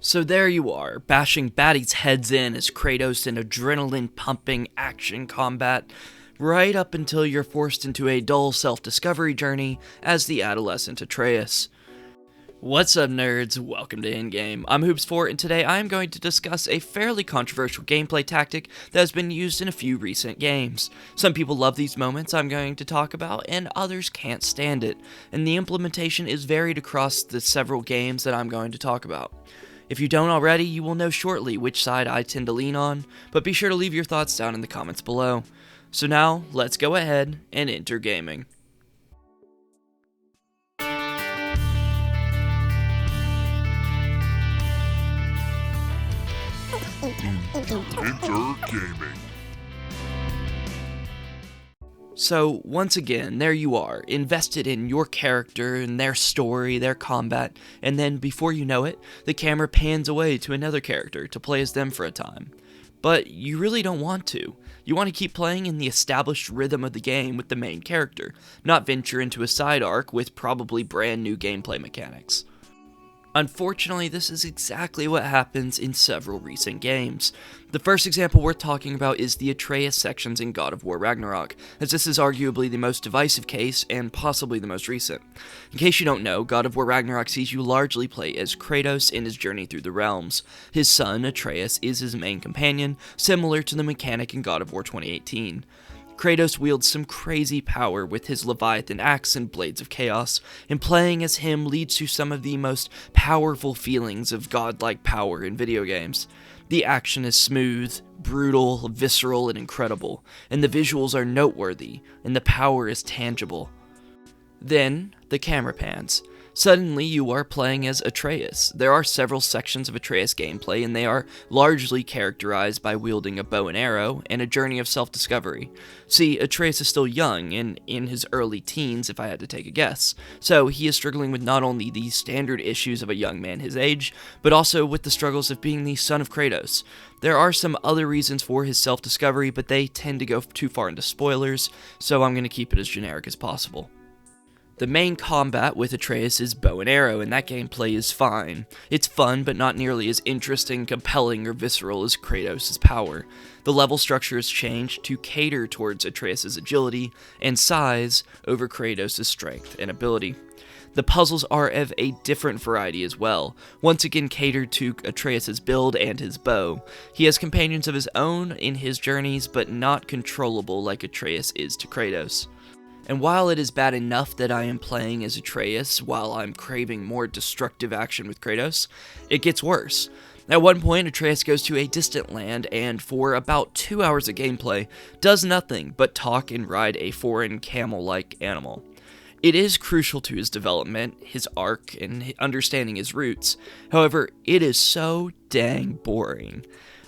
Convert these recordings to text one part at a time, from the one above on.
So there you are, bashing baddies' heads in as Kratos in adrenaline-pumping action combat, right up until you're forced into a dull self-discovery journey as the adolescent Atreus. What's up, nerds? Welcome to Endgame. I'm Hoops4, and today I am going to discuss a fairly controversial gameplay tactic that has been used in a few recent games. Some people love these moments I'm going to talk about, and others can't stand it, and the implementation is varied across the several games that I'm going to talk about. If you don't already, you will know shortly which side I tend to lean on, but be sure to leave your thoughts down in the comments below. So now, let's go ahead and enter gaming. Enter gaming. So, once again, there you are, invested in your character and their story, their combat, and then, before you know it, the camera pans away to another character to play as them for a time. But you really don't want to. You want to keep playing in the established rhythm of the game with the main character, not venture into a side arc with probably brand new gameplay mechanics. Unfortunately, this is exactly what happens in several recent games. The first example worth talking about is the Atreus sections in God of War Ragnarok, as this is arguably the most divisive case and possibly the most recent. In case you don't know, God of War Ragnarok sees you largely play as Kratos in his journey through the realms. His son, Atreus, is his main companion, similar to the mechanic in God of War 2018. Kratos wields some crazy power with his Leviathan axe and Blades of Chaos, and playing as him leads to some of the most powerful feelings of godlike power in video games. The action is smooth, brutal, visceral, and incredible, and the visuals are noteworthy, and the power is tangible. Then, the camera pans. Suddenly, you are playing as Atreus. There are several sections of Atreus gameplay, and they are largely characterized by wielding a bow and arrow and a journey of self-discovery. See, Atreus is still young, and in his early teens, if I had to take a guess, so he is struggling with not only the standard issues of a young man his age, but also with the struggles of being the son of Kratos. There are some other reasons for his self-discovery, but they tend to go too far into spoilers, so I'm going to keep it as generic as possible. The main combat with Atreus is bow and arrow, and that gameplay is fine. It's fun, but not nearly as interesting, compelling, or visceral as Kratos' power. The level structure is changed to cater towards Atreus' agility and size over Kratos' strength and ability. The puzzles are of a different variety as well, once again catered to Atreus' build and his bow. He has companions of his own in his journeys, but not controllable like Atreus is to Kratos. And while it is bad enough that I am playing as Atreus while I'm craving more destructive action with Kratos, it gets worse. At one point, Atreus goes to a distant land and, for about 2 hours of gameplay, does nothing but talk and ride a foreign camel-like animal. It is crucial to his development, his arc, and understanding his roots. However, it is so dang boring.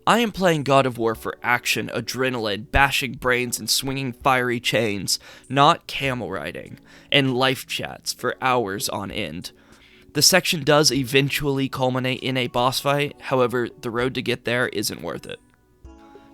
I am playing God of War for action, adrenaline, bashing brains, and swinging fiery chains, not camel riding, and life chats for hours on end. The section does eventually culminate in a boss fight, however, the road to get there isn't worth it.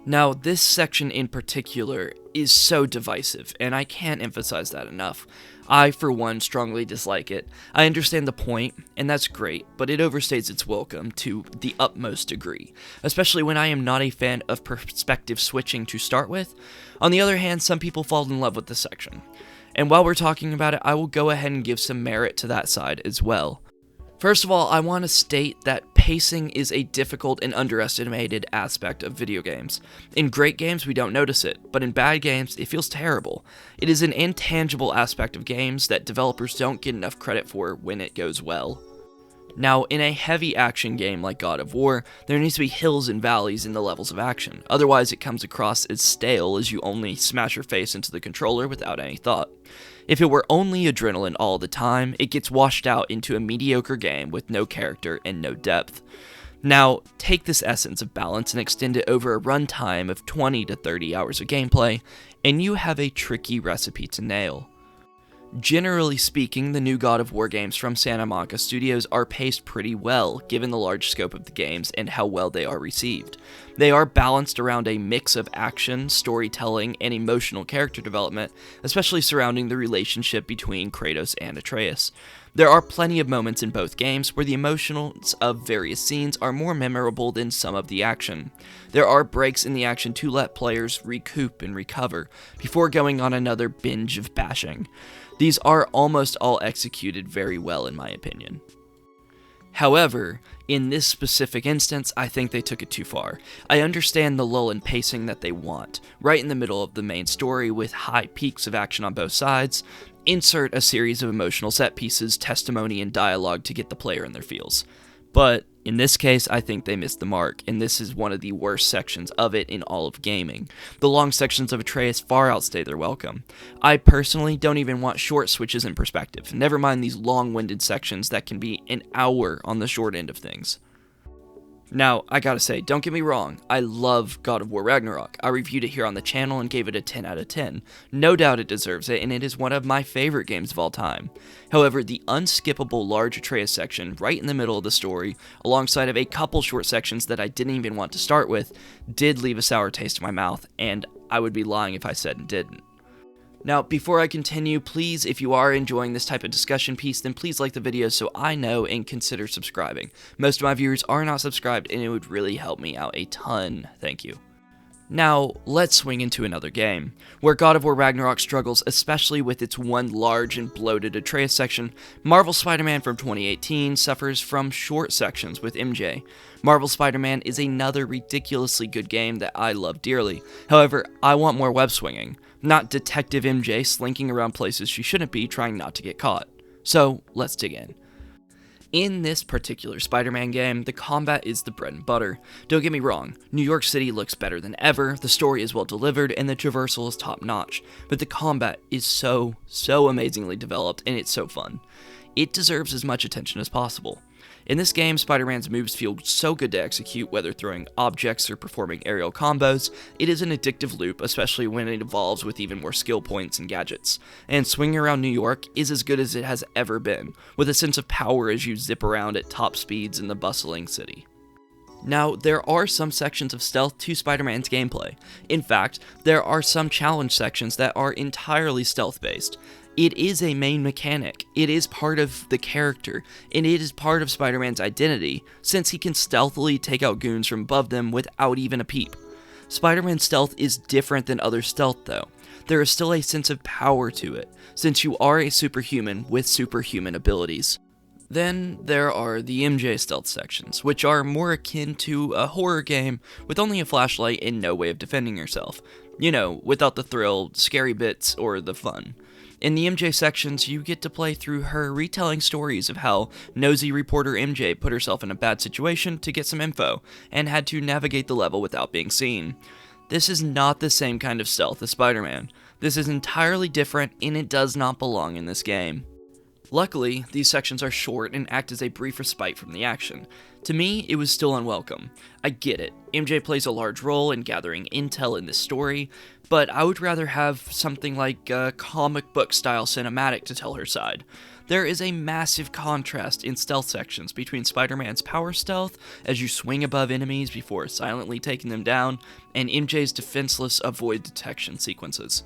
Now, this section in particular is so divisive, and I can't emphasize that enough. I, for one, strongly dislike it. I understand the point, and that's great, but it overstates its welcome to the utmost degree, especially when I am not a fan of perspective switching to start with. On the other hand, some people fall in love with this section. And while we're talking about it, I will go ahead and give some merit to that side as well. First of all, I want to state that pacing is a difficult and underestimated aspect of video games. In great games, we don't notice it, but in bad games, it feels terrible. It is an intangible aspect of games that developers don't get enough credit for when it goes well. Now, in a heavy action game like God of War, there needs to be hills and valleys in the levels of action, otherwise it comes across as stale as you only smash your face into the controller without any thought. If it were only adrenaline all the time, it gets washed out into a mediocre game with no character and no depth. Now, take this essence of balance and extend it over a runtime of 20 to 30 hours of gameplay, and you have a tricky recipe to nail. Generally speaking, the new God of War games from Santa Monica Studios are paced pretty well, given the large scope of the games and how well they are received. They are balanced around a mix of action, storytelling, and emotional character development, especially surrounding the relationship between Kratos and Atreus. There are plenty of moments in both games where the emotions of various scenes are more memorable than some of the action. There are breaks in the action to let players recoup and recover before going on another binge of bashing. These are almost all executed very well in my opinion. However, in this specific instance, I think they took it too far. I understand the lull in pacing that they want, right in the middle of the main story with high peaks of action on both sides. Insert a series of emotional set pieces, testimony, and dialogue to get the player in their feels. But in this case, I think they missed the mark, and this is one of the worst sections of it in all of gaming. The long sections of Atreus far outstay their welcome. I personally don't even want short switches in perspective, never mind these long-winded sections that can be an hour on the short end of things. Now, I gotta say, don't get me wrong, I love God of War Ragnarok. I reviewed it here on the channel and gave it a 10 out of 10. No doubt it deserves it, and it is one of my favorite games of all time. However, the unskippable large Atreus section right in the middle of the story, alongside of a couple short sections that I didn't even want to start with, did leave a sour taste in my mouth, and I would be lying if I said it didn't. Now, before I continue, please, if you are enjoying this type of discussion piece, then please like the video so I know and consider subscribing. Most of my viewers are not subscribed, and it would really help me out a ton. Thank you. Now, let's swing into another game, where God of War Ragnarok struggles especially with its one large and bloated Atreus section. Marvel Spider-Man from 2018 suffers from short sections with MJ. Marvel Spider-Man is another ridiculously good game that I love dearly. However, I want more web swinging, not Detective MJ slinking around places she shouldn't be trying not to get caught. So, let's dig in. In this particular Spider-Man game, the combat is the bread and butter. Don't get me wrong, New York City looks better than ever, the story is well delivered, and the traversal is top notch, but the combat is so amazingly developed, and it's so fun. It deserves as much attention as possible. In this game, Spider-Man's moves feel so good to execute, whether throwing objects or performing aerial combos. It is an addictive loop, especially when it evolves with even more skill points and gadgets. And swinging around New York is as good as it has ever been, with a sense of power as you zip around at top speeds in the bustling city. Now, there are some sections of stealth to Spider-Man's gameplay. In fact, there are some challenge sections that are entirely stealth-based. It is a main mechanic, it is part of the character, and it is part of Spider-Man's identity, since he can stealthily take out goons from above them without even a peep. Spider-Man's stealth is different than other stealth though. There is still a sense of power to it, since you are a superhuman with superhuman abilities. Then there are the MJ stealth sections, which are more akin to a horror game with only a flashlight and no way of defending yourself. You know, without the thrill, scary bits, or the fun. In the MJ sections, you get to play through her retelling stories of how nosy reporter MJ put herself in a bad situation to get some info, and had to navigate the level without being seen. This is not the same kind of stealth as Spider-Man. This is entirely different, and it does not belong in this game. Luckily, these sections are short and act as a brief respite from the action. To me, it was still unwelcome. I get it, MJ plays a large role in gathering intel in this story, but I would rather have something like a comic book style cinematic to tell her side. There is a massive contrast in stealth sections between Spider-Man's power stealth, as you swing above enemies before silently taking them down, and MJ's defenseless avoid detection sequences.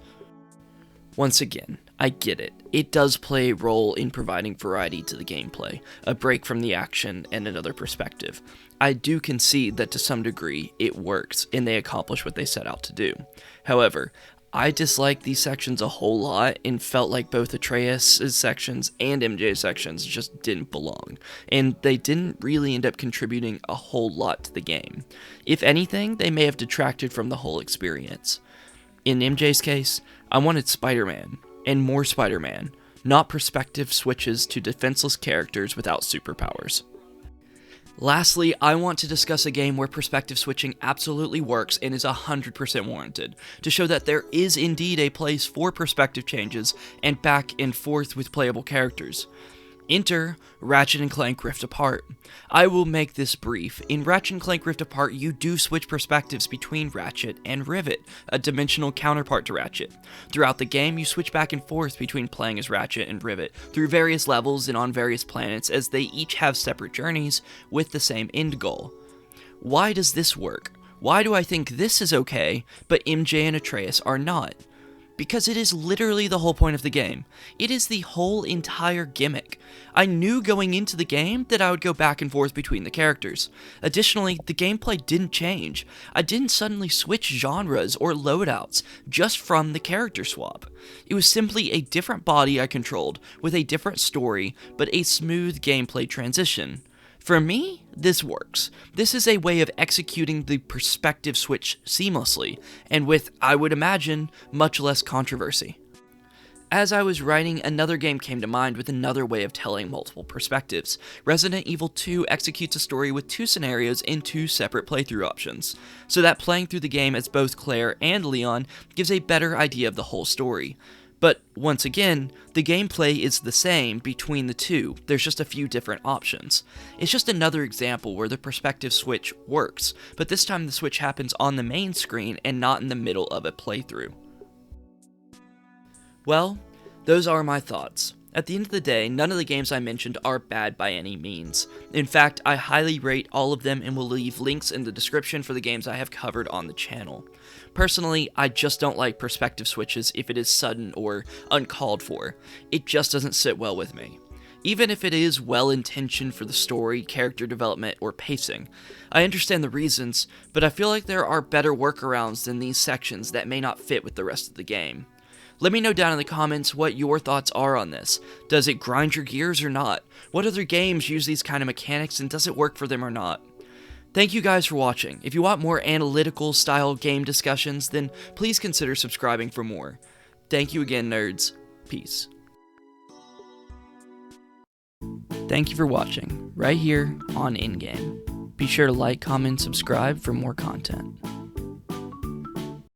Once again, I get it. It does play a role in providing variety to the gameplay, a break from the action, and another perspective. I do concede that to some degree it works, and they accomplish what they set out to do. However, I disliked these sections a whole lot and felt like both Atreus' sections and MJ's sections just didn't belong, and they didn't really end up contributing a whole lot to the game. If anything, they may have detracted from the whole experience. In MJ's case, I wanted Spider-Man, and more Spider-Man, not perspective switches to defenseless characters without superpowers. Lastly, I want to discuss a game where perspective switching absolutely works and is 100% warranted, to show that there is indeed a place for perspective changes and back and forth with playable characters. Enter Ratchet and Clank Rift Apart. I will make this brief. In Ratchet and Clank Rift Apart, you do switch perspectives between Ratchet and Rivet, a dimensional counterpart to Ratchet. Throughout the game, you switch back and forth between playing as Ratchet and Rivet through various levels and on various planets, as they each have separate journeys with the same end goal. Why does this work? Why do I think this is okay, but MJ and Atreus are not? because it is literally the whole point of the game. It is the whole entire gimmick. I knew going into the game that I would go back and forth between the characters. Additionally, the gameplay didn't change. I didn't suddenly switch genres or loadouts just from the character swap. It was simply a different body I controlled with a different story, but a smooth gameplay transition. For me, this works. This is a way of executing the perspective switch seamlessly, and with, I would imagine, much less controversy. As I was writing, another game came to mind with another way of telling multiple perspectives. Resident Evil 2 executes a story with 2 scenarios and 2 separate playthrough options, so that playing through the game as both Claire and Leon gives a better idea of the whole story. But, once again, the gameplay is the same between the two, there's just a few different options. It's just another example where the perspective switch works, but this time the switch happens on the main screen and not in the middle of a playthrough. Well, those are my thoughts. At the end of the day, none of the games I mentioned are bad by any means. In fact, I highly rate all of them and will leave links in the description for the games I have covered on the channel. Personally, I just don't like perspective switches if it is sudden or uncalled for. It just doesn't sit well with me. Even if it is well-intentioned for the story, character development, or pacing. I understand the reasons, but I feel like there are better workarounds than these sections that may not fit with the rest of the game. Let me know down in the comments what your thoughts are on this. Does it grind your gears or not? What other games use these kind of mechanics and does it work for them or not? Thank you guys for watching. If you want more analytical style game discussions, then please consider subscribing for more. Thank you again, nerds. Peace. Thank you for watching, right here on InGame. Be sure to like, comment, subscribe for more content.